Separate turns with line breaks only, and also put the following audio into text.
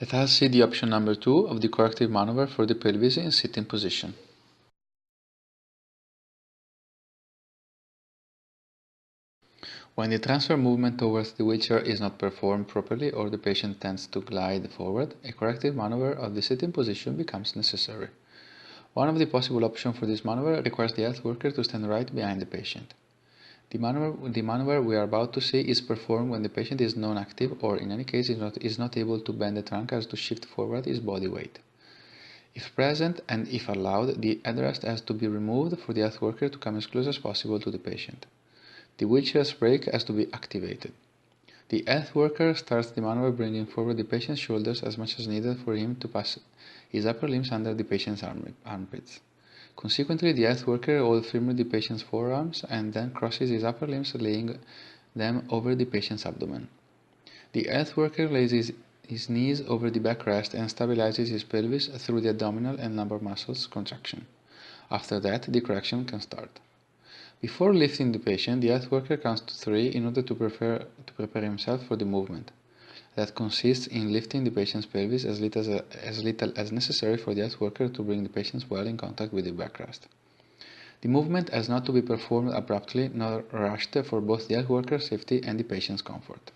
Let us see the option number 2 of the corrective maneuver for the pelvis in sitting position. When the transfer movement towards the wheelchair is not performed properly or the patient tends to glide forward, a corrective maneuver of the sitting position becomes necessary. One of the possible options for this maneuver requires the health worker to stand right behind the patient. The maneuver we are about to see is performed when the patient is non-active or in any case is not able to bend the trunk as to shift forward his body weight. If present and if allowed, the headrest has to be removed for the health worker to come as close as possible to the patient. The wheelchair brake has to be activated. The health worker starts the maneuver bringing forward the patient's shoulders as much as needed for him to pass his upper limbs under the patient's armpits. Consequently, the health worker holds firmly the patient's forearms and then crosses his upper limbs, laying them over the patient's abdomen. The health worker lays his knees over the backrest and stabilizes his pelvis through the abdominal and lumbar muscles contraction. After that, the correction can start. Before lifting the patient, the health worker counts to 3 in order to prepare himself for the movement. That consists in lifting the patient's pelvis as little as necessary for the health worker to bring the patient well in contact with the backrest. The movement has not to be performed abruptly nor rushed for both the health worker's safety and the patient's comfort.